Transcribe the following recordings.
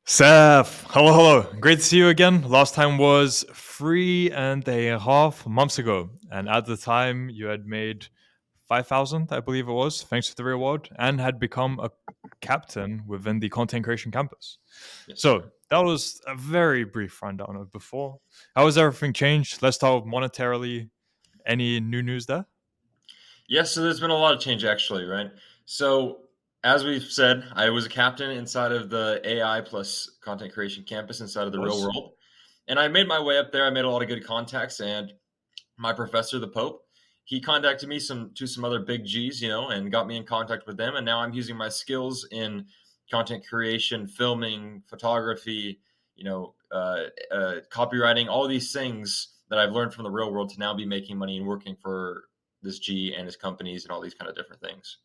Seth, hello, hello. Great to see you again. Last time was 3.5 months ago. And at the time, you had made 5,000, I believe it was, thanks to the reward, and had become a captain within the content creation campus. Yes, So sir. that was a very brief rundown of before. How has everything changed? Let's start monetarily. Any new news there? Yes, so there's been a lot of change actually, right? So as we've said, I was a captain inside of the AI plus content creation campus inside of the real Was? world. And I made my way up there. I made a lot of good contacts and my professor, the Pope, he contacted me some other big G's, and got me in contact with them. And now I'm using my skills in content creation, filming, photography, copywriting, all these things that I've learned from the real world to now be making money and working for this G and his companies and all these kind of different things.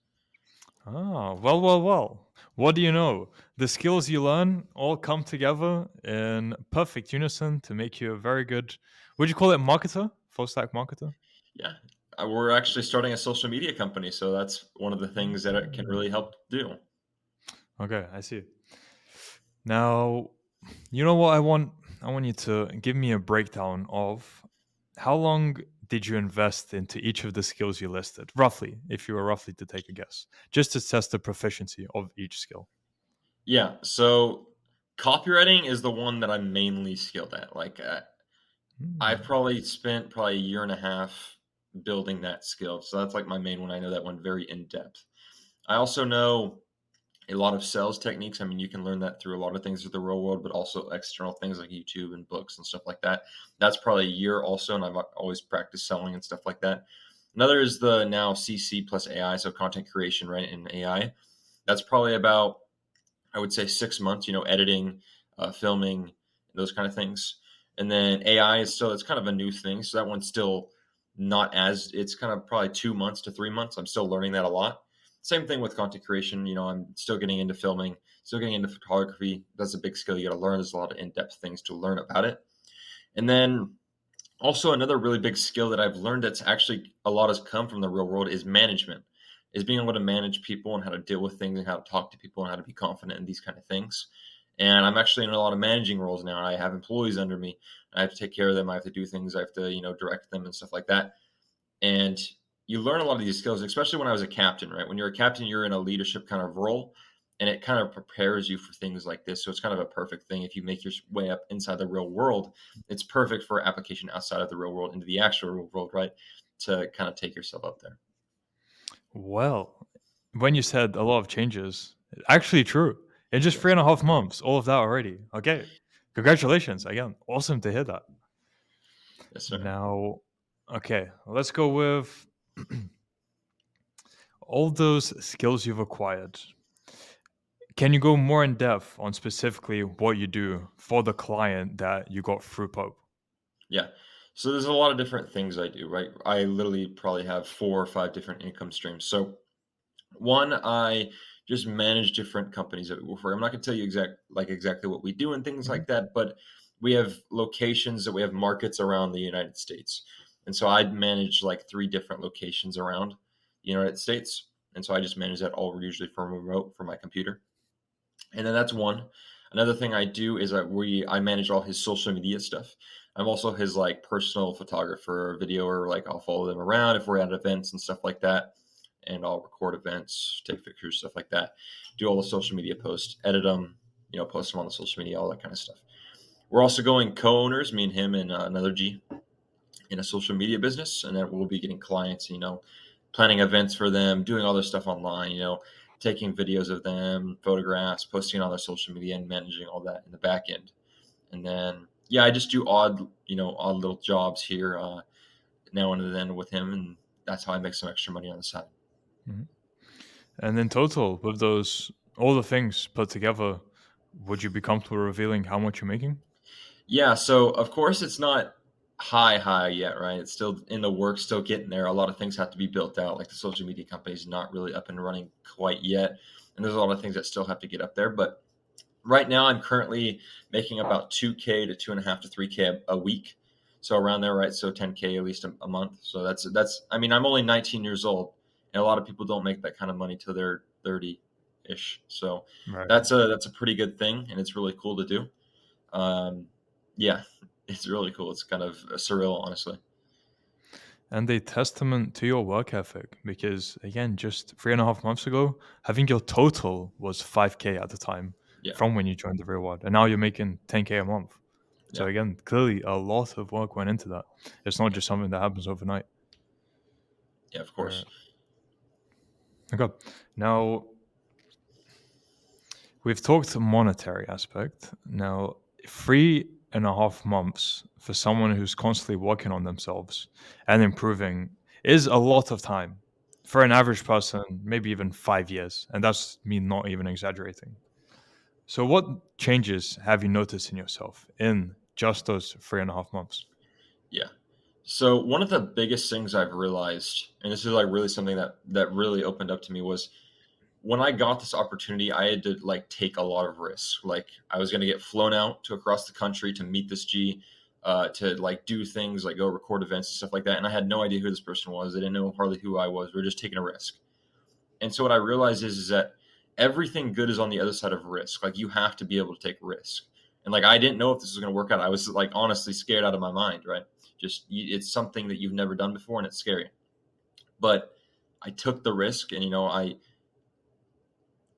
Ah, well, well, well. What do you know? The skills you learn all come together in perfect unison to make you a very good, would you call it marketer? Full stack marketer? Yeah. We're actually starting a social media company. So that's one of the things that it can really help do. Okay, I see. Now, you know what I want? I want you to give me a breakdown of how long did you invest into each of the skills you listed, roughly, if you were roughly to take a guess, just to test the proficiency of each skill. Yeah. So copywriting is the one that I'm mainly skilled at. I've Hmm. probably spent probably a year and a half building that skill. So that's like my main one. I know that one very in depth. I also know a lot of sales techniques. I mean, you can learn that through a lot of things of the real world, but also external things like YouTube and books and stuff like that. That's probably a year also, and I've always practiced selling and stuff like that. Another is the now CC plus AI, so content creation, right, in AI. That's probably about, I would say, 6 months. Editing, filming, those kind of things. And then AI is still, it's kind of a new thing, so that one's still not as, it's kind of probably 2 months to 3 months. I'm still learning that a lot. Same thing with content creation. I'm still getting into filming, still getting into photography. That's a big skill you got to learn. There's a lot of in-depth things to learn about it. And then also another really big skill that I've learned that's actually a lot has come from the real world is management, is being able to manage people and how to deal with things and how to talk to people and how to be confident in these kind of things. And I'm actually in a lot of managing roles now. I have employees under me. I have to take care of them. I have to do things. I have to, direct them and stuff like that. And you learn a lot of these skills, especially when I was a captain, right? When you're a captain, you're in a leadership kind of role, and it kind of prepares you for things like this. So it's kind of a perfect thing if you make your way up inside the real world. It's perfect for application outside of the real world into the actual real world, right? To kind of take yourself up there. Well, when you said a lot of changes, actually true. In just three Yes. and a half months, all of that already. Okay. Congratulations. Again, awesome to hear that. Yes, sir. Now, okay, let's go with all those skills you've acquired. Can you go more in depth on specifically what you do for the client that you got through Pope? Yeah. So there's a lot of different things I do, right? I literally probably have 4 or 5 different income streams. So one, I just manage different companies that we work for. I'm not going to tell you exactly what we do and things Mhm. like that, but we have locations that we have markets around the United States, and so I manage like 3 different locations around the United States, and so I just manage that all usually from remote from my computer, and then that's one. Another thing I do is I manage all his social media stuff. I'm also his like personal photographer, videoer. Like I'll follow them around if we're at events and stuff like that, and I'll record events, take pictures, stuff like that. Do all the social media posts, edit them, post them on the social media, all that kind of stuff. We're also going co-owners, me and him and another G, in a social media business, and then we'll be getting clients. Planning events for them, doing all their stuff online. Taking videos of them, photographs, posting on their social media, and managing all that in the back end. And then, yeah, I just do odd little jobs here now and then with him, and that's how I make some extra money on the side. Mhm. And in total, with those all the things put together, would you be comfortable revealing how much you're making? Yeah, so of course it's not high yet, right? It's still in the works, still getting there. A lot of things have to be built out, like the social media company is not really up and running quite yet, and there's a lot of things that still have to get up there. But right now, I'm currently making about 2K to 2.5 to 3K a week, so around there, right? So 10K at least a month. So that's. I mean, I'm only 19 years old, and a lot of people don't make that kind of money till they're 30. ish. So Right. that's a pretty good thing, and it's really cool to do. Um, yeah, it's really cool. It's kind of surreal, honestly. And a testament to your work ethic because, again, just 3.5 months ago, I think your total was 5K at the time Yeah, from when you joined the real world. And now you're making 10K a month. So, yeah, again, clearly a lot of work went into that. It's not yeah, just something that happens overnight. yeah. Of Right. course. Okay. Now, we've talked monetary aspect. Now, 3.5 months for someone who's constantly working on themselves and improving is a lot of time. For an average person, maybe even 5 years. And that's me not even exaggerating. So, what changes have you noticed in yourself in just those 3.5 months? Yeah. So one of the biggest things I've realized, and this is like really something that really opened up to me, was when I got this opportunity, I had to like take a lot of risks. Like I was going to get flown out to across the country to meet this G, to like do things like go record events and stuff like that. And I had no idea who this person was. They didn't know hardly who I was. We were just taking a risk. And so what I realized is that everything good is on the other side of risk. Like you have to be able to take risk. And like I didn't know if this was going to work out. I was like honestly scared out of my mind. Right? It's something that you've never done before, and it's scary. But I took the risk, and I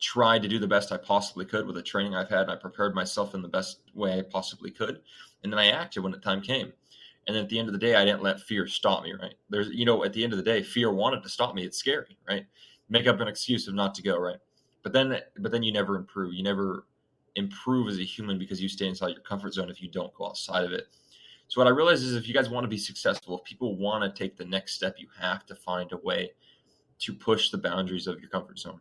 tried to do the best I possibly could with the training I've had. And I prepared myself in the best way I possibly could, and then I acted when the time came. And then at the end of the day, I didn't let fear stop me. Right? At the end of the day, fear wanted to stop me. It's scary, right? Make up an excuse of not to go, right? But then you never improve. You never improve as a human because you stay inside your comfort zone if you don't go outside of it. So what I realize is if you guys want to be successful, if people want to take the next step, you have to find a way to push the boundaries of your comfort zone.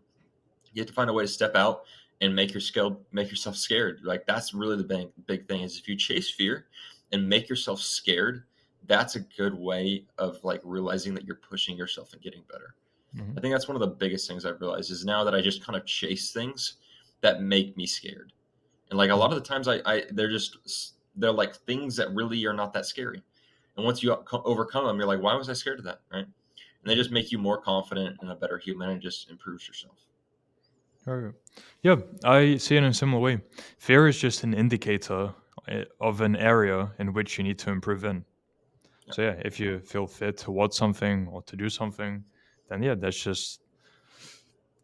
You have to find a way to step out and make yourself scared. Like that's really the big thing is if you chase fear and make yourself scared, that's a good way of like realizing that you're pushing yourself and getting better. Mhm. I think that's one of the biggest things I've realized is now that I just kind of chase things that make me scared. And like a lot Mhm. of the times they're like things that really are not that scary. And once you overcome them, you're like, why was I scared of that? Right. And they Mhm. just make you more confident and a better human and just improves yourself. Okay. Yeah, I see it in a similar way. Fear is just an indicator of an area in which you need to improve in. Yeah. So yeah, if you feel fit towards something or to do something, then yeah, that's just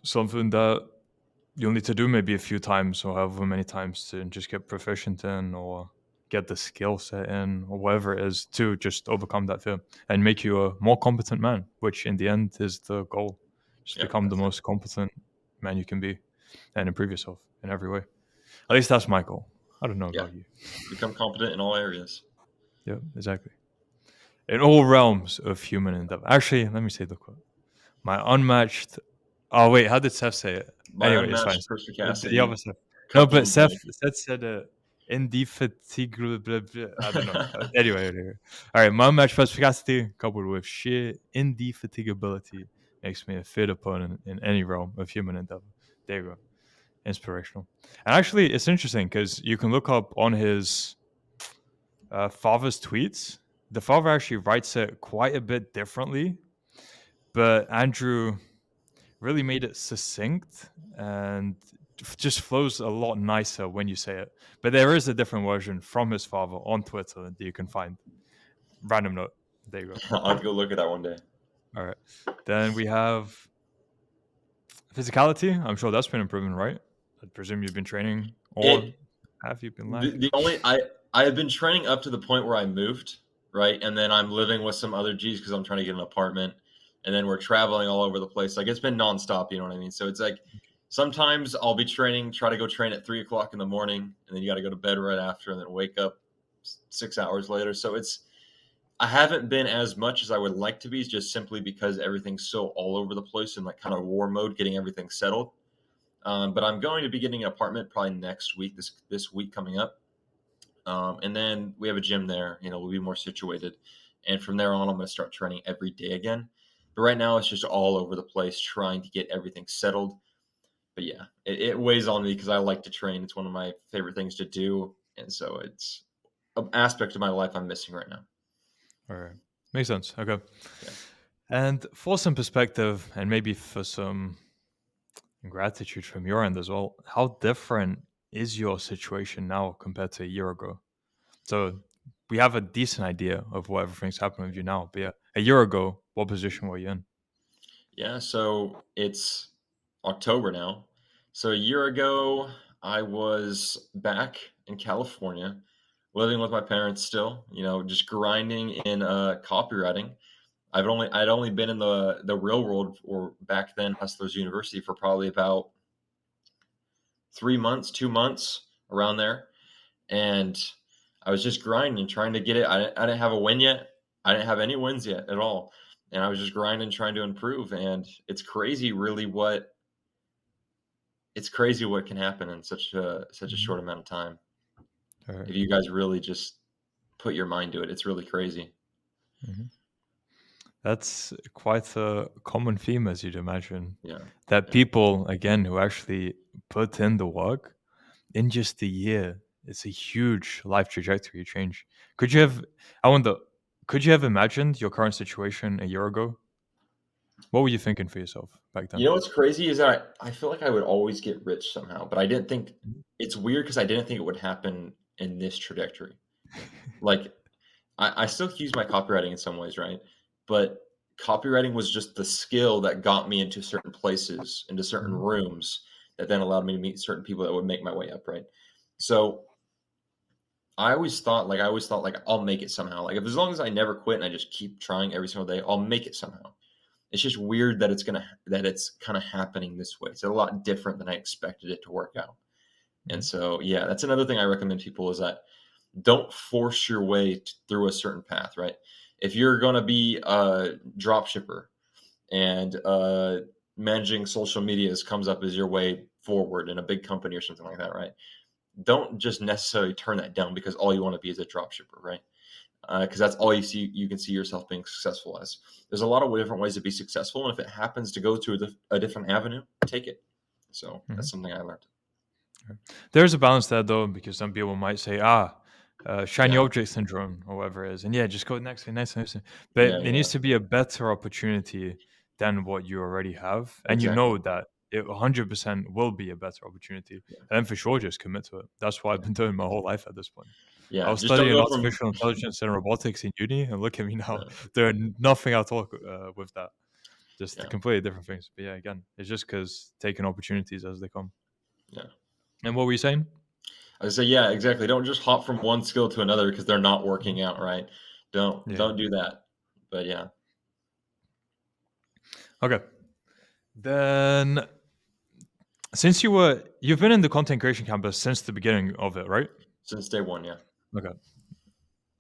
something that you'll need to do maybe a few times or however many times to just get proficient in or get the skill set in or whatever it is to just overcome that fear and make you a more competent man, which in the end is the goal. Just Yep. become the That's it. most competent man you can be and improve yourself in every way. At least that's my goal. I don't know Yeah. about you. Become competent in all areas. Yeah, exactly. In all realms of human endeavor. Actually, let me say the quote. My unmatched. Oh wait, how did Seth say it? My Anyway, it's fine. unmatched The perspicacity, other Seth. No, but coupled Seth with Seth said indefatigable. Blah, blah, I don't know. Anyway. All right. My unmatched perspicacity coupled with sheer indefatigability makes me a fit opponent in any realm of human endeavor. There you go. Inspirational. And actually, it's interesting because you can look up on his father's tweets. The father actually writes it quite a bit differently, but Andrew really made it succinct and just flows a lot nicer when you say it. But there is a different version from his father on Twitter that you can find. Random note. There you go. I'll have to go look at that one day. All right. Then we have physicality. I'm sure that's been improving, right? I presume you've been training, or It have you been the, lacking? the only I have been training up to the point where I moved, right? And then I'm living with some other G's because I'm trying to get an apartment. And then we're traveling all over the place. Like it's been nonstop, you know what I mean? So it's like sometimes I'll be training, try to go train at 3 o'clock in the morning, and then you got to go to bed right after and then wake up 6 hours later. So I haven't been as much as I would like to be, just simply because everything's so all over the place and like kind of war mode, getting everything settled. But I'm going to be getting an apartment probably next week, this week coming up, and then we have a gym there. We'll be more situated, and from there on, I'm going to start training every day again. But right now, it's just all over the place, trying to get everything settled. But yeah, it weighs on me because I like to train. It's one of my favorite things to do, and so it's an aspect of my life I'm missing right now. All right. Makes sense. Okay. Yeah, And for some perspective, and maybe for some and gratitude from your end as well. How different is your situation now compared to a year ago? So we have a decent idea of what everything's happening with you now. But yeah, a year ago, what position were you in? Yeah, so it's October now. So a year ago, I was back in California, living with my parents still, just grinding in copywriting. I'd only been in the real world or back then Hustlers University for probably about 3 months, 2 months around there. And I was just grinding, trying to get it. I didn't have a win yet. I didn't have any wins yet at all. And I was just grinding, trying to improve. And it's crazy what can happen in such a Mhm. short amount of time. Alright. If you guys really just put your mind to it, it's really crazy. Mhm. That's quite a common theme, as you'd imagine, Yeah. that Yeah. people, again, who actually put in the work in just a year, it's a huge life trajectory change. Could you have, I wonder, could you have imagined your current situation a year ago? What were you thinking for yourself back You then? know what's crazy is that I feel like I would always get rich somehow, but I didn't think Mhm. it's weird because I didn't think it would happen in this trajectory. Like I still use my copywriting in some ways, right? But copywriting was just the skill that got me into certain places, into certain Mhm. rooms that then allowed me to meet certain people that would make my way up, right? So I always thought like I'll make it somehow. Like if as long as I never quit and I just keep trying every single day, I'll make it somehow. It's just weird that it's kind of happening this way. It's a lot different than I expected it to work out. And Mhm. so yeah, that's another thing I recommend people is that don't force your way through a certain path, right? If you're going to be a drop shipper and managing social medias comes up as your way forward in a big company or something like that, right? Don't just necessarily turn that down because all you want to be is a drop shipper, right? Because that's all you can see yourself being successful as. There's a lot of different ways to be successful, and if it happens to go to a different avenue, take it. So Mhm. that's something I learned. Right. There's a balance there though, because some people might say, shiny Yeah, object syndrome or whatever it is. And yeah, just go next thing, next thing, next thing. But yeah, there yeah, needs to be a better opportunity than what you already have. And you exactly. know that it 100% will be a better opportunity. Yeah, And then for sure, just commit to it. That's what I've yeah, been doing my whole life at this point. I yeah. was Just don't studying go from. artificial intelligence and robotics in uni, and look at me now, Uh, doing nothing at all with that. Just yeah, completely different things. But yeah, again, it's just because taking opportunities as they come. yeah. And what were you saying? I say, yeah, exactly. Don't just hop from one skill to another because they're not Mhm. working out, right? Don't Yeah. do that. But yeah, Okay. Then you've been in the content creation campus since the beginning of it, right? since day one, yeah. Okay.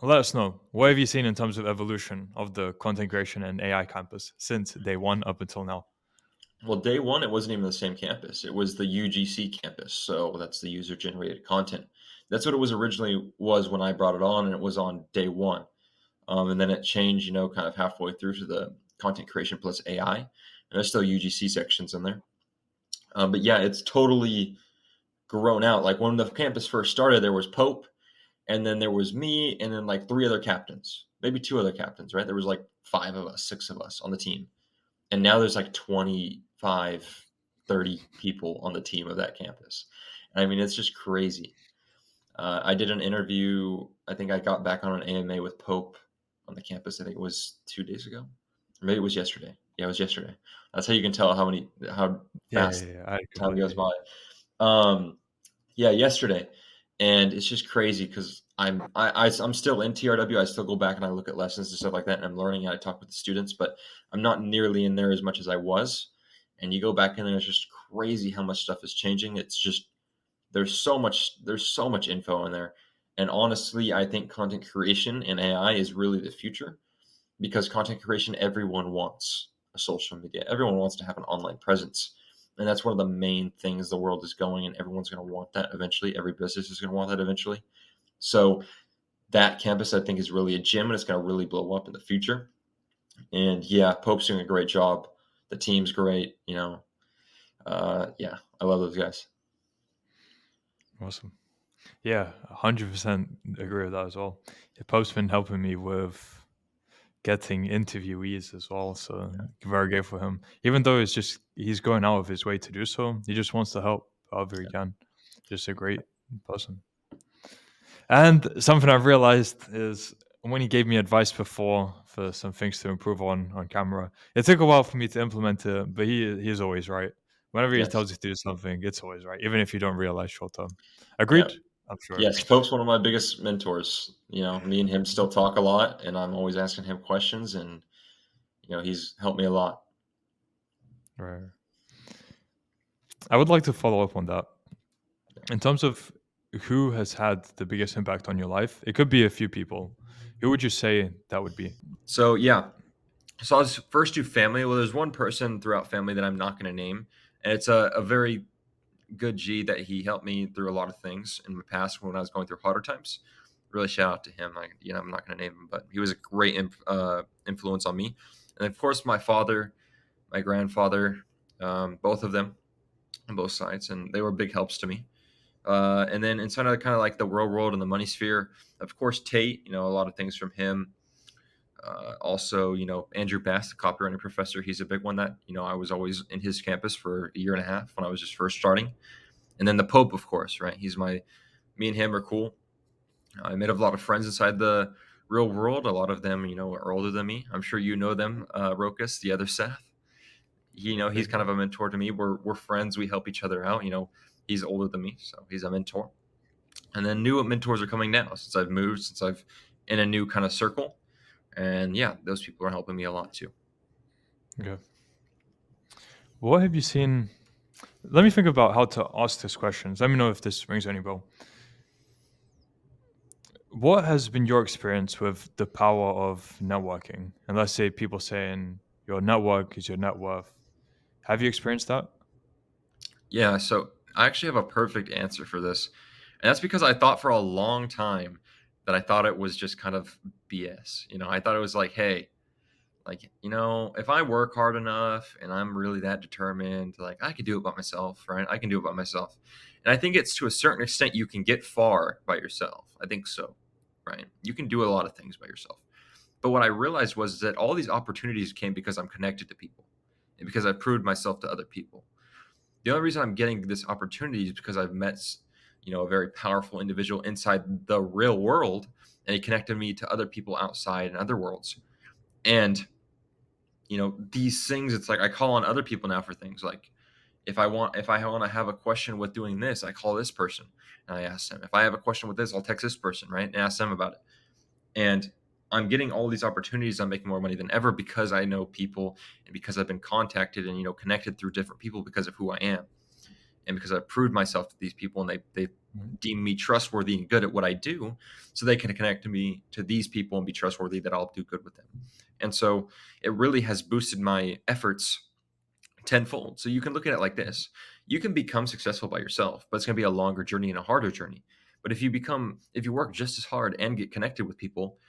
Let us know. What have you seen in terms of evolution of the content creation and AI campus since day one up until now? Well, day one, it wasn't even the same campus. It was the UGC campus. So that's the user generated content. That's what it was originally was when I brought it on, and it was on day one. And then it changed, kind of halfway through to the content creation plus AI. And there's still UGC sections in there. But yeah, it's totally grown out. Like when the campus first started, there was Pope, and then there was me, and then like three other captains, maybe two other captains, right? There was like five of us, six of us on the team. And now there's like 25, 30 people on the team of that campus. I mean, it's just crazy. I did an interview. I think I got back on an AMA with Pope on the campus. I think it was 2 days ago, or maybe it was yesterday. Yeah, it was yesterday. That's how you can tell how Yeah, yeah, fast yeah, I time goes completely. by. Um, yeah, yesterday, and it's just crazy because I'm still in TRW. I still go back and I look at lessons and stuff like that, and I'm learning how to talk with the students, but I'm not nearly in there as much as I was. And you go back in, and it's just crazy how much stuff is changing. It's just there's so much info in there, and honestly, I think content creation and AI is really the future because content creation, everyone wants a social media. Everyone wants to have an online presence. And that's one of the main things the world is going, and everyone's going to want that eventually. Every business is going to want that eventually. So that campus, I think, is really a gym, and it's going to really blow up in the future. And yeah, Pope's doing a great job. The team's great. Yeah, I love those guys. Awesome. Yeah, 100% agree with that as well. Yeah, Pope's been helping me with getting interviewees as well. So very good for him. Even though it's just he's going out of his way to do so, he just wants to help however he can. Just a great person. And something I've realized is when he gave me advice before for some things to improve on camera, it took a while for me to implement it, but he's always right. Whenever he Yes. tells you to do something, it's always right, even if you don't realize short term. Yeah. Agreed? I'm sure. Yes, Pope's one of my biggest mentors. Me and him still talk a lot, and I'm always asking him questions, and he's helped me a lot. Right. I would like to follow up on that. In terms of who has had the biggest impact on your life, it could be a few people. Who would you say that would be? So yeah, so I'll just first do family. Well, there's one person throughout family that I'm not going to name, and it's a very good G that he helped me through a lot of things in the past when I was going through harder times. Really shout out to him. I'm not going to name him, but he was a great influence on me. And of course, my father, my grandfather, both of them on both sides, and they were big helps to me. And then inside of kind of like the real world and the money sphere, of course, Tate, a lot of things from him. Also, Andrew Bass, the copywriting professor, he's a big one that, I was always in his campus for a year and a half when I was just first starting. And then the Pope, of course, right? Me and him are cool. I made a lot of friends inside the real world. A lot of them, are older than me. I'm sure you know them, Rokas, the other Seth. He's kind of a mentor to me. We're friends. We help each other out. He's older than me, so he's a mentor. And then new mentors are coming now since I've moved, since I've in a new kind of circle. And yeah, those people are helping me a lot too. Okay. What have you seen? Let me think about how to ask this question. Let me know if this rings any bell. What has been your experience with the power of networking? And let's say people saying your network is your net worth. Have you experienced that? Yeah, so I actually have a perfect answer for this. And that's because I thought for a long time that I thought it was just kind of BS. I thought it was like, hey, like, if I work hard enough and I'm really that determined, like I could do it by myself, right? I can do it by myself. And I think it's to a certain extent you can get far by yourself. I think so, right? You can do a lot of things by yourself. But what I realized was that all these opportunities came because I'm connected to people and because I proved myself to other people. The only reason I'm getting this opportunity is because I've met, a very powerful individual inside the real world, and he connected me to other people outside in other worlds. And these things, it's like I call on other people now for things like if I want to have a question with doing this, I call this person and I ask them. If I have a question with this, I'll text this person, right, and ask them about it. And I'm getting all these opportunities. I'm making more money than ever because I know people and because I've been contacted and connected through different people because of who I am and because I've proved myself to these people and they Mhm. deem me trustworthy and good at what I do, so they can connect to me to these people and be trustworthy that I'll do good with them. And so it really has boosted my efforts tenfold. So you can look at it like this: you can become successful by yourself, but it's going to be a longer journey and a harder journey. But if you work just as hard and get connected with people,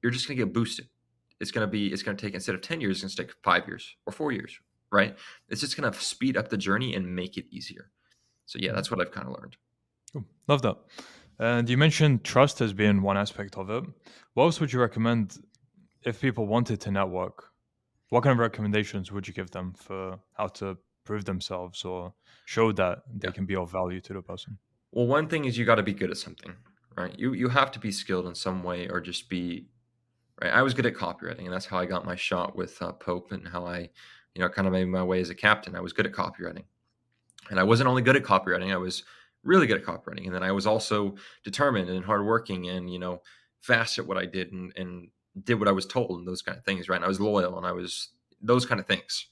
you're just going to get boosted. It's going to take, instead of 10 years, it's going to take 5 years or 4 years, right? It's just going to speed up the journey and make it easier. So yeah, Mhm. that's what I've kind of learned. Cool. Love that. And you mentioned trust as being one aspect of it. What else would you recommend if people wanted to network? What kind of recommendations would you give them for how to prove themselves or show that they Yeah. can be of value to the person? Well, one thing is you got to be good at something, right? You have to be skilled in some way or just be right. I was good at copywriting, and that's how I got my shot with Pope, and how I, kind of made my way as a captain. I was good at copywriting, and I wasn't only good at copywriting; I was really good at copywriting, and then I was also determined and hardworking, and fast at what I did, and did what I was told, and those kind of things, right? And I was loyal, and I was those kind of things.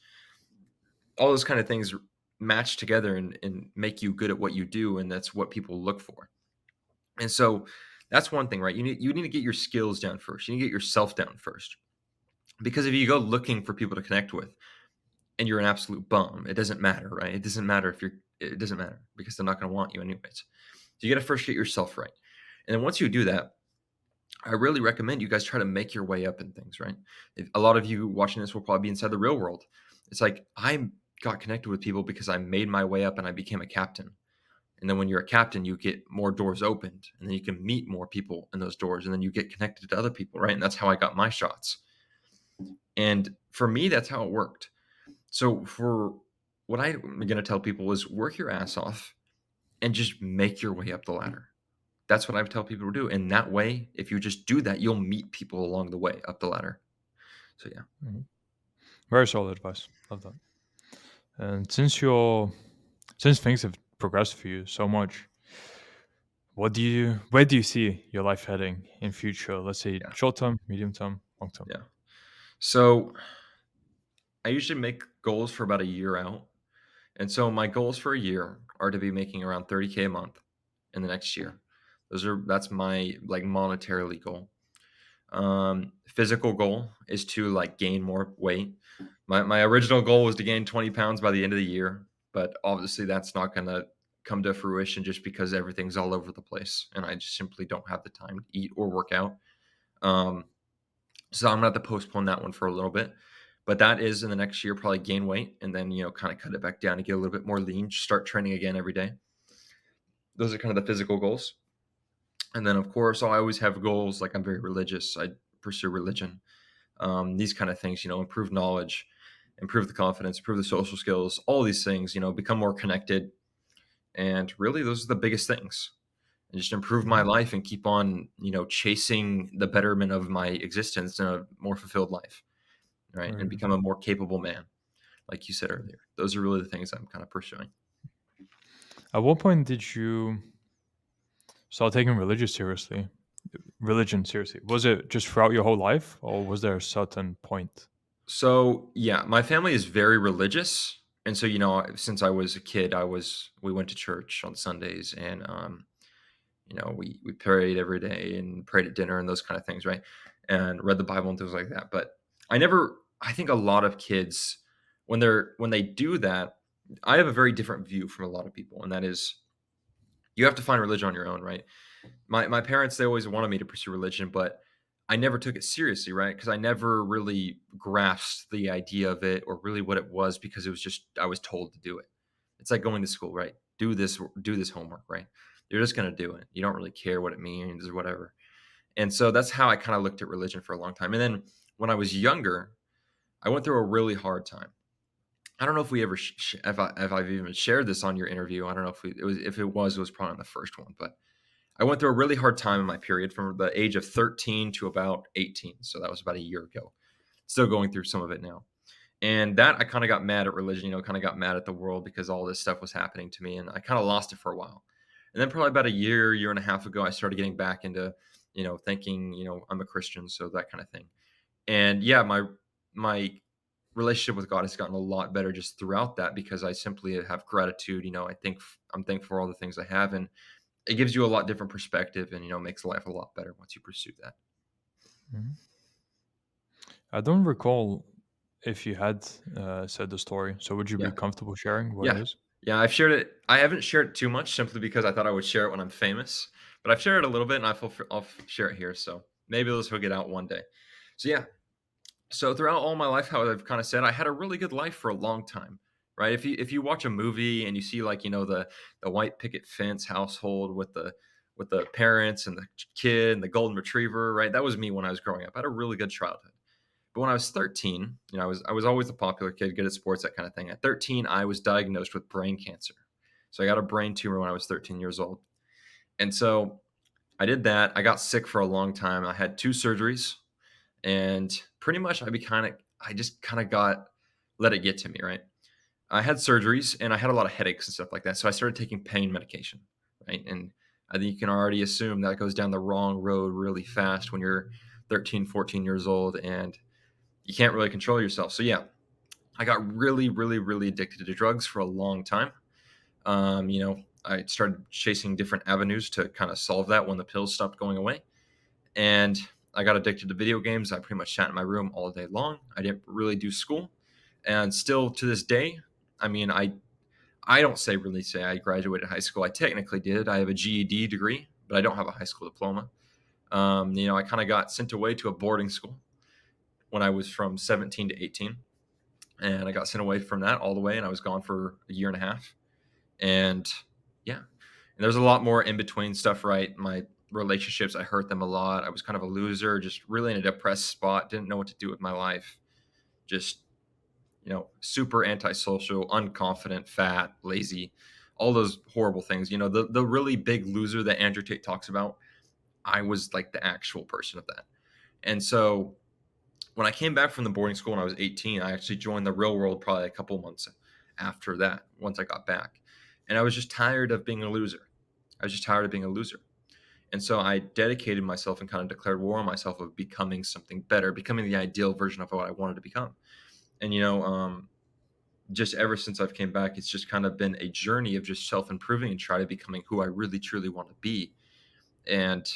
All those kind of things match together and make you good at what you do, and that's what people look for. And so that's one thing, right? You need to get your skills down first. You need to get yourself down first. Because if you go looking for people to connect with and you're an absolute bum, it doesn't matter, right? It doesn't matter because they're not going to want you anyways. So you got to first get yourself right. And then once you do that, I really recommend you guys try to make your way up in things, right? A lot of you watching this will probably be inside the real world. It's like I got connected with people because I made my way up and I became a captain. And then when you're a captain, you get more doors opened, and then you can meet more people in those doors, and then you get connected to other people, right? And that's how I got my shots. And for me, that's how it worked. So for what I'm going to tell people is work your ass off and just make your way up the ladder. That's what I tell people to do. And that way, if you just do that, you'll meet people along the way up the ladder. So yeah. Mhm. Very solid advice. Love that. And since things have progressed for you so much, where do you see your life heading in future? Let's say Yeah. short term, medium term, long term. Yeah. So I usually make goals for about a year out. And so my goals for a year are to be making around 30K a month in the next year. That's my like monetarily goal. Physical goal is to like gain more weight. My original goal was to gain 20 pounds by the end of the year, but obviously that's not gonna come to fruition just because everything's all over the place and I just simply don't have the time to eat or work out. Um, so I'm gonna have to postpone that one for a little bit. But that is in the next year, probably gain weight and then kind of cut it back down and get a little bit more lean, just start training again every day. Those are kind of the physical goals. And then of course I always have goals like I'm very religious. I pursue religion, these kind of things, improve knowledge, improve the confidence, improve the social skills, all these things, become more connected. And really, those are the biggest things. And just improve my Mhm. life and keep on, chasing the betterment of my existence in a more fulfilled life, right? And Right. become a more capable man, like you said earlier. Those are really the things I'm kind of pursuing. At what point did you start taking religion seriously? Was it just throughout your whole life, or was there a certain point? So, yeah, my family is very religious. And so, since I was a kid, we went to church on Sundays and, we prayed every day and prayed at dinner and those kind of things, right? And read the Bible and things like that. But I think a lot of kids, when they do that, I have a very different view from a lot of people, and that is you have to find religion on your own, right? My parents, they always wanted me to pursue religion, but I never took it seriously, right? Because I never really grasped the idea of it or really what it was because it was just I was told to do it. It's like going to school, right? Do this homework, right? You're just gonna do it. You don't really care what it means or whatever. And so that's how I kind of looked at religion for a long time. And then when I was younger, I went through a really hard time. I don't know if we ever if I've even shared this on your interview. I don't know if it was probably on the first one, but I went through a really hard time in my period from the age of 13 to about 18. So that was about a year ago. Still going through some of it now. And that I kind of got mad at religion, kind of got mad at the world because all this stuff was happening to me. And I kind of lost it for a while. And then probably about a year and a half ago, I started getting back into, thinking, I'm a Christian. So that kind of thing. And yeah, my relationship with God has gotten a lot better just throughout that because I simply have gratitude. I'm thankful for all the things I have. And it gives you a lot different perspective and, makes life a lot better once you pursue that. Mhm. I don't recall if you had said the story. So would you be Yeah. comfortable sharing what it Yeah. is? Yeah, I've shared it. I haven't shared it too much simply because I thought I would share it when I'm famous, but I've shared it a little bit and I'll share it here. So maybe this will get out one day. So yeah. So throughout all my life, how I've kind of said, I had a really good life for a long time, right? If you watch a movie and you see like, the white picket fence household with the parents and the kid and the golden retriever, right? That was me when I was growing up. I had a really good childhood. But when I was 13, I was always a popular kid, good at sports, that kind of thing. At 13, I was diagnosed with brain cancer. So I got a brain tumor when I was 13 years old. And so I did that. I got sick for a long time. I had two surgeries and pretty much I just kind of got let it get to me, right? I had surgeries and I had a lot of headaches and stuff like that. So I started taking pain medication, right? And I think you can already assume that goes down the wrong road really fast when you're 13, 14 years old and you can't really control yourself. So yeah, I got really, really, really addicted to drugs for a long time. I started chasing different avenues to kind of solve that when the pills stopped going away. And I got addicted to video games. I pretty much sat in my room all day long. I didn't really do school. And still to this day, I mean, I don't really say I graduated high school. I technically did. I have a GED degree, but I don't have a high school diploma. I kind of got sent away to a boarding school when I was from 17 to 18. And I got sent away from that all the way, and I was gone for a year and a half. And yeah, and there's a lot more in between stuff, right? My relationships, I hurt them a lot. I was kind of a loser, just really in a depressed spot, didn't know what to do with my life. just super antisocial, unconfident, fat, lazy, all those horrible things. The really big loser that Andrew Tate talks about. I was like the actual person of that. And so when I came back from the boarding school when I was 18, I actually joined the real world probably a couple months after that, once I got back. And I was just tired of being a loser. I was just tired of being a loser. And so I dedicated myself and kind of declared war on myself of becoming something better, becoming the ideal version of what I wanted to become. And just ever since I've came back, it's just kind of been a journey of just self improving and try to becoming who I really truly want to be. And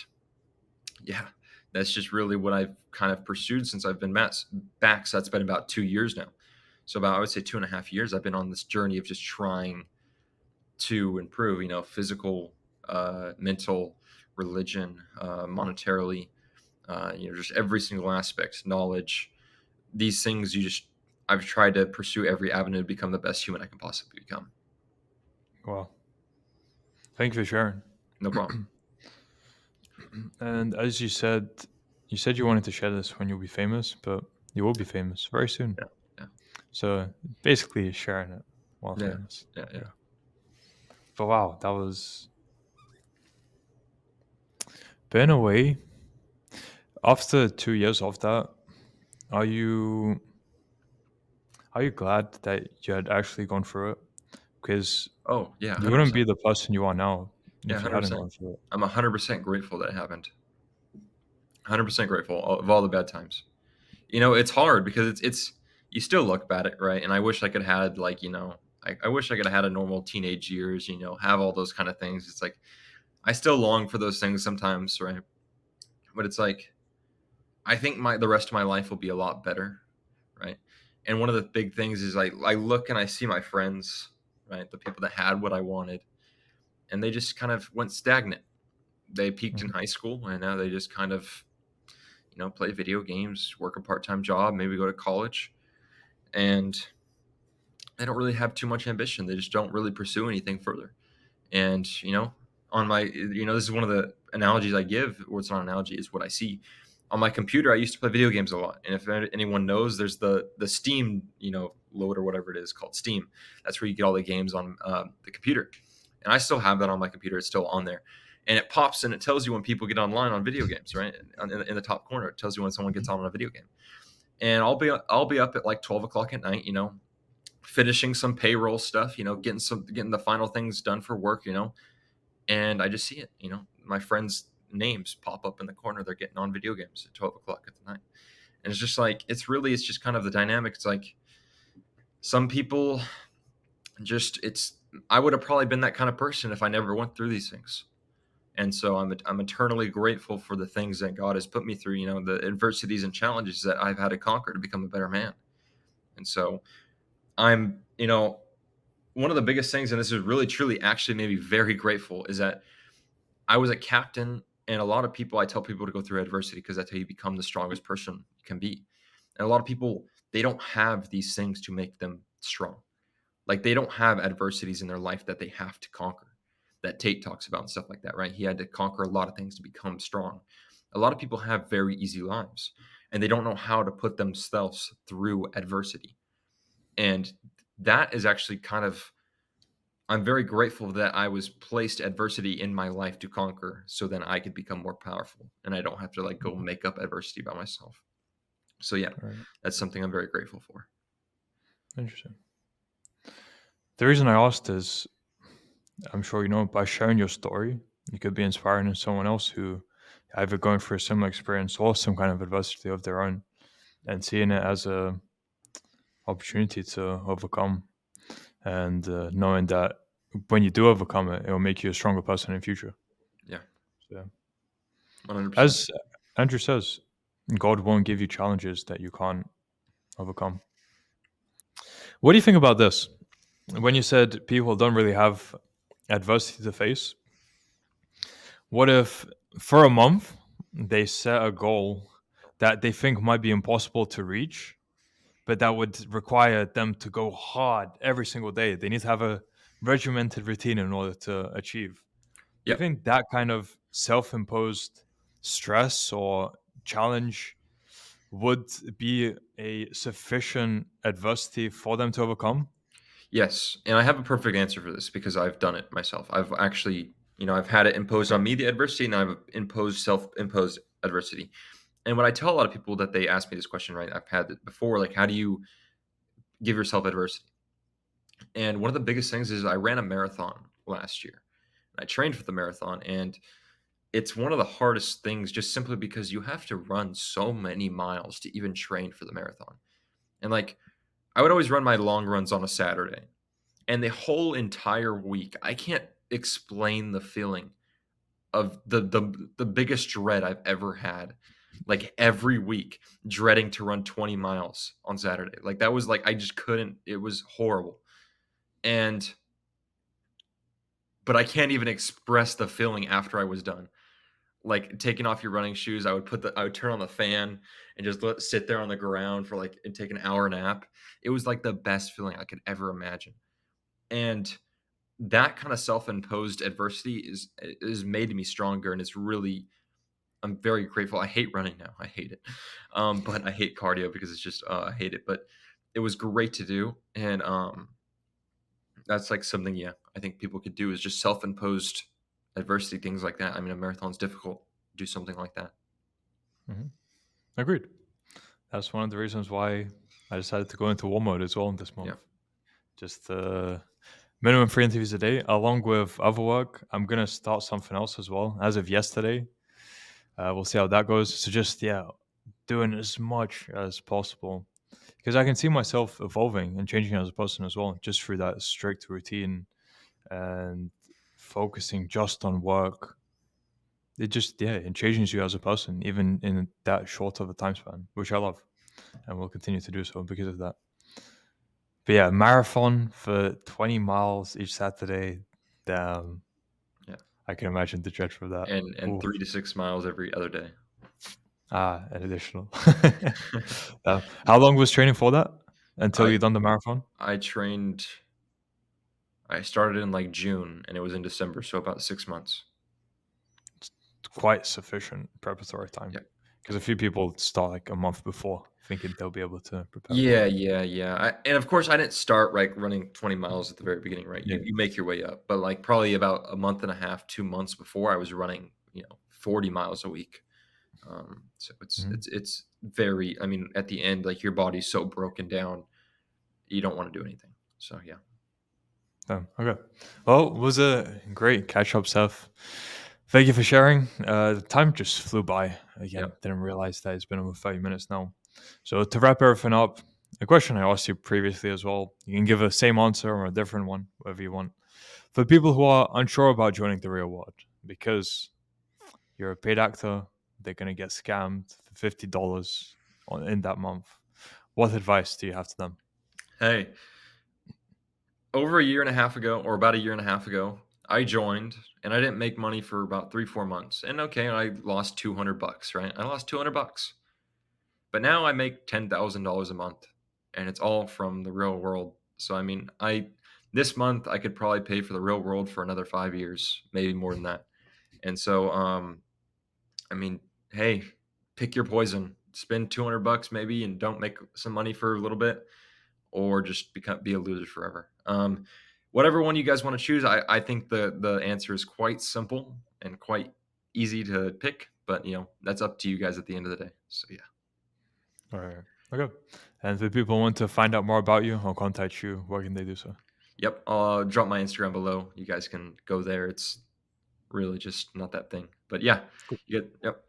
yeah, that's just really what I've kind of pursued since I've been back. So that's been about 2 years now. So about, I would say, 2.5 years, I've been on this journey of just trying to improve, physical, mental, religion, monetarily, just every single aspect, knowledge, these things I've tried to pursue every avenue to become the best human I can possibly become. Well, thank you for sharing. No problem. And as you said you wanted to share this when you'll be famous, but you will be famous very soon. Yeah. Yeah. So basically, sharing it while Yeah. famous. Yeah. Yeah. Yeah. But wow, that was. But in a way, after 2 years of that, are you are you glad that you had actually gone through it? Because Oh, yeah. you wouldn't 100%. be the person you are now Yeah. if you hadn't 100%. gone through it. I'm 100% grateful that happened. 100% grateful of all the bad times. It's hard because it's you still look bad at it, right? And I wish I could have had, like, I wish I could have had a normal teenage years, have all those kind of things. It's like I still long for those things sometimes, right? But it's like I think the rest of my life will be a lot better, right? And one of the big things is I look and I see my friends, right? The people that had what I wanted, and they just kind of went stagnant. They peaked in Mhm. high school, and now they just kind of play video games, work a part-time job, maybe go to college, and they don't really have too much ambition. They just don't really pursue anything further. And on my, this is one of the analogies I give, or it's not an analogy, is what I see. On my computer, I used to play video games a lot, and if anyone knows, there's the Steam, load or whatever it is called Steam. That's where you get all the games on the computer, and I still have that on my computer. It's still on there, and it pops and it tells you when people get online on video games, right? In the top corner, it tells you when someone gets on a video game. And I'll be up at like 12 o'clock at night, finishing some payroll stuff, getting the final things done for work, and I just see it, my friends' names pop up in the corner. They're getting on video games at 12 o'clock at the night. And it's just like, it's just kind of the dynamic. It's like some people it's, I would have probably been that kind of person if I never went through these things. And so I'm eternally grateful for the things that God has put me through, the adversities and challenges that I've had to conquer to become a better man. And so I'm, one of the biggest things, and this is really truly actually made me very grateful, is that I was a captain, and a lot of people, I tell people to go through adversity because that's how you become the strongest person you can be. And a lot of people, they don't have these things to make them strong. Like, they don't have adversities in their life that they have to conquer, that Tate talks about and stuff like that, right? He had to conquer a lot of things to become strong. A lot of people have very easy lives, and they don't know how to put themselves through adversity. And that is actually kind of, I'm very grateful that I was placed adversity in my life to conquer so then I could become more powerful and I don't have to like go Mhm. make up adversity by myself. So yeah, All right. that's something I'm very grateful for. Interesting. The reason I asked is, I'm sure you know, by sharing your story, you could be inspiring someone else who either going through a similar experience or some kind of adversity of their own, and seeing it as a opportunity to overcome, and knowing that when you do overcome it, it will make you a stronger person in the future. Yeah, So, 100%. as Andrew says, God won't give you challenges that you can't overcome. What do you think about this? When you said people don't really have adversity to face, what if for a month they set a goal that they think might be impossible to reach, but that would require them to go hard every single day? They need to have a regimented routine in order to achieve. Do you Yep. think that kind of self imposed stress or challenge would be a sufficient adversity for them to overcome? Yes, and I have a perfect answer for this because I've done it myself. I've actually, I've had it imposed on me, the adversity, and I've imposed self-imposed adversity. And when I tell a lot of people that they ask me this question, right? I've had it before, like, how do you give yourself adversity? And one of the biggest things is I ran a marathon last year. I trained for the marathon, and it's one of the hardest things just simply because you have to run so many miles to even train for the marathon. And like, I would always run my long runs on a Saturday. And the whole entire week, I can't explain the feeling of the biggest dread I've ever had. Like every week, dreading to run 20 miles on Saturday. Like that was like I just couldn't. It was horrible. And but I can't even express the feeling after I was done. Like taking off your running shoes, I would turn on the fan and just sit there on the ground for like and take an hour nap. It was like the best feeling I could ever imagine. And that kind of self-imposed adversity is made me stronger, and it's really I'm very grateful. I hate running now. I hate it. But I hate cardio because it's just I hate it. But it was great to do, and that's like something yeah I think people could do is just self-imposed adversity, things like that. I mean, a marathon's difficult. Do something like that. Hmm. Agreed. That's one of the reasons why I decided to go into war mode as well this Yeah. month. Just minimum 3 interviews a day, along with other work. I'm gonna start something else as well. As of yesterday, we'll see how that goes. So just yeah, doing as much as possible because I can see myself evolving and changing as a person as well, just through that strict routine and focusing just on work. It just yeah, it changes you as a person, even in that short of a time span, which I love, and will continue to do so because of that. But yeah, marathon for 20 miles each Saturday. Damn, Yeah. I can imagine the dread for that. And Oof. 3 to 6 miles every other day. An additional. How long was training for that? Until I you done the marathon? I trained. I started in like June, and it was in December, so about 6 months. It's quite sufficient preparatory time. Yeah. Because a few people start like a month before, thinking they'll be able to prepare for Yeah, it. yeah, yeah. And of course, I didn't start like running 20 miles at the very beginning, right? Yeah. You make your way up, but like probably about a month and a half, 2 months before, I was running, 40 miles a week. So Mhm. it's very. I mean, at the end, like your body's so broken down, you don't want to do anything. So yeah, Okay. Well, it was a great catch up, Seth. Thank you for sharing. The time just flew by. yeah. Again, didn't realize that it's been over 5 minutes now. So to wrap everything up, a question I asked you previously as well. You can give a same answer or a different one, whatever you want. For people who are unsure about joining the real world, because you're a paid actor, they're gonna get scammed for $50 in that month. What advice do you have to them? Hey, over a year and a half ago, or about a year and a half ago, I joined, and I didn't make money for about 3 4 months. And okay, I lost $200, right? I lost $200. But now I make $10,000 a month, and it's all from the real world. So I mean, I this month I could probably pay for the real world for another 5 years, maybe more than that. And so I mean, hey, pick your poison. Spend $200 maybe and don't make some money for a little bit, or just be a loser forever. Whatever one you guys want to choose, I think the answer is quite simple and quite easy to pick, but that's up to you guys at the end of the day. So yeah. All right. Okay. And if people want to find out more about you or contact you, where can they do so? Yep, I'll drop my Instagram below. You guys can go there. It's really just not that thing. But yeah, Cool. you get yep.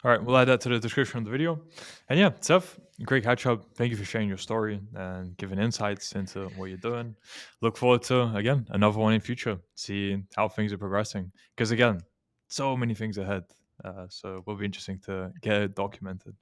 All right. We'll add that to the description of the video. And yeah, Seth, great catch up. Thank you for sharing your story and giving insights into what you're doing. Look forward to, again, another one in future, see how things are progressing. Because again, so many things ahead. So it will be interesting to get it documented.